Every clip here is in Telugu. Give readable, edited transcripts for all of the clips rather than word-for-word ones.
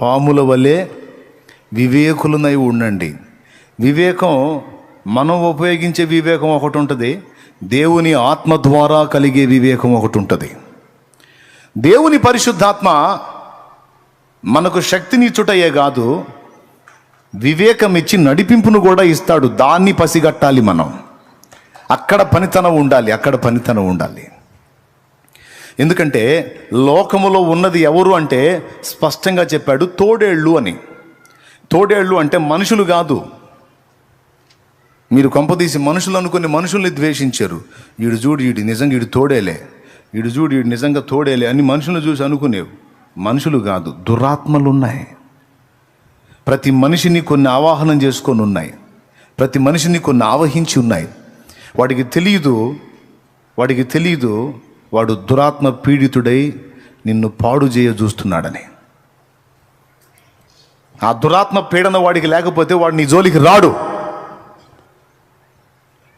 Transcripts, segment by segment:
పాముల వలె వివేకులనై ఉండండి. వివేకం మనం ఉపయోగించే వివేకం ఒకటి ఉంటుంది, దేవుని ఆత్మ ద్వారా కలిగే వివేకం ఒకటి ఉంటుంది. దేవుని పరిశుద్ధాత్మ మనకు శక్తినిచ్చుటయే కాదు, వివేకం ఇచ్చి నడిపింపును కూడా ఇస్తాడు. దాన్ని పసిగట్టాలి మనం. అక్కడ పనితనం ఉండాలి. ఎందుకంటే లోకములో ఉన్నది ఎవరు అంటే స్పష్టంగా చెప్పాడు, తోడేళ్ళు అని. తోడేళ్ళు అంటే మనుషులు కాదు. మీరు కొంపదీసి మనుషులు అనుకుని మనుషుల్ని ద్వేషించారు. వీడు నిజంగా తోడేలే, వీడు నిజంగా తోడేలే అని మనుషులను చూసి అనుకునేవు. మనుషులు కాదు, దురాత్మలు ఉన్నాయి. ప్రతి మనిషిని కొన్ని ఆవాహనం చేసుకొని ఉన్నాయి, ప్రతి మనిషిని కొన్ని ఆవహించి ఉన్నాయి. వాడికి తెలియదు వాడు దురాత్మ పీడితుడై నిన్ను పాడు చేయ చూస్తున్నాడని. ఆ దురాత్మ పీడన వాడికి లేకపోతే వాడు నీ జోలికి రాడు.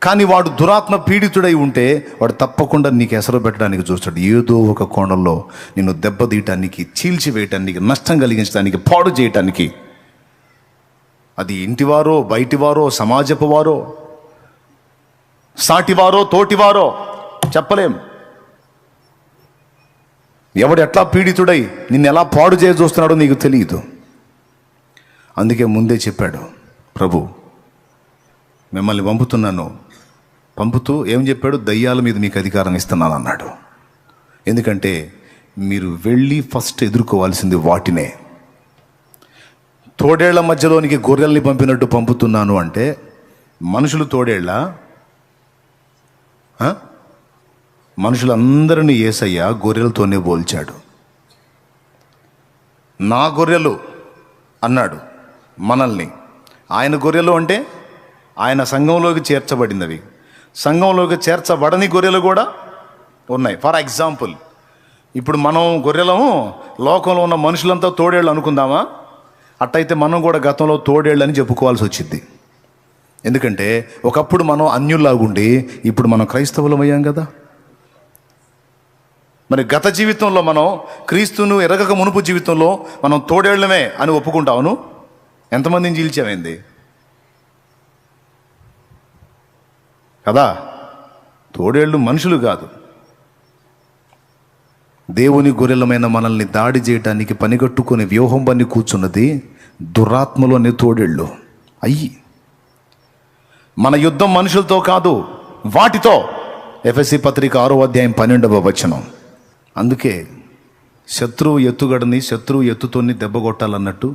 కానీ వాడు దురాత్మ పీడితుడై ఉంటే వాడు తప్పకుండా నీకు ఎసరు పెట్టడానికి చూస్తాడు. ఏదో ఒక కోణంలో నిన్ను దెబ్బతీయటానికి, చీల్చివేయటానికి, నష్టం కలిగించడానికి, పాడు చేయటానికి. అది ఇంటివారో, బయటివారో, సమాజపు వారో, సాటివారో, తోటివారో చెప్పలేం. ఎవడు ఎట్లా పీడితుడై నిన్ను ఎలా పాడు చేయ చూస్తున్నాడో నీకు తెలియదు. అందుకే ముందే చెప్పాడు ప్రభు, మిమ్మల్ని పంపుతూ ఏం చెప్పాడు? దయ్యాల మీద మీకు అధికారం ఇస్తున్నాను అన్నాడు. ఎందుకంటే మీరు వెళ్ళి ఫస్ట్ ఎదుర్కోవాల్సింది వాటినే. తోడేళ్ల మధ్యలోనికి గొర్రెల్ని పంపినట్టు పంపుతున్నాను అంటే మనుషులు తోడేళ్ళ? మనుషులందరినీ యేసయ్య గొర్రెలతోనే పోల్చాడు. నా గొర్రెలు అన్నాడు మనల్ని. ఆయన గొర్రెలు అంటే ఆయన సంఘంలోకి చేర్చబడినవి. సంఘంలోకి చేర్చబడని గొర్రెలు కూడా ఉన్నాయి. ఫర్ ఎగ్జాంపుల్, ఇప్పుడు మనం గొర్రెలము, లోకంలో ఉన్న మనుషులంతా తోడేళ్ళు అనుకుందామా? అట్టయితే మనం కూడా గతంలో తోడేళ్ళు అని చెప్పుకోవాల్సి వచ్చింది. ఎందుకంటే ఒకప్పుడు మనం అన్యుల్లాగుండి ఇప్పుడు మనం క్రైస్తవులం అయ్యాం కదా. మరి గత జీవితంలో మనం క్రీస్తును ఎరగక మునుపు జీవితంలో మనం తోడేళ్లమే అని ఒప్పుకుంటావును. ఎంతమందిని చీల్చామైంది కదా. తోడేళ్ళు మనుషులు కాదు. దేవుని గొర్రెలమైన మనల్ని దాడి చేయడానికి పనిగట్టుకొని వ్యూహం పని కూర్చున్నది దురాత్మలోని తోడేళ్ళు అయ్యి. మన యుద్ధం మనుషులతో కాదు, వాటితో. ఎఫెసీ పత్రిక 6వ అధ్యాయం 12వ వచనం. అందుకే శత్రువు ఎత్తుగడని శత్రువు ఎత్తుతోని దెబ్బ కొట్టాలన్నట్టు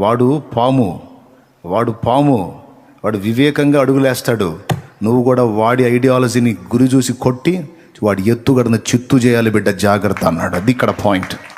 వాడు పాము వాడు వివేకంగా అడుగులేస్తాడు. నువ్వు కూడా వాడి ఐడియాలజీని గురి చూసి కొట్టి వాడి ఎత్తుగడని చిత్తు చేయాలి బిడ్డ, జాగ్రత్త అన్నాడు. అది ఇక్కడ పాయింట్.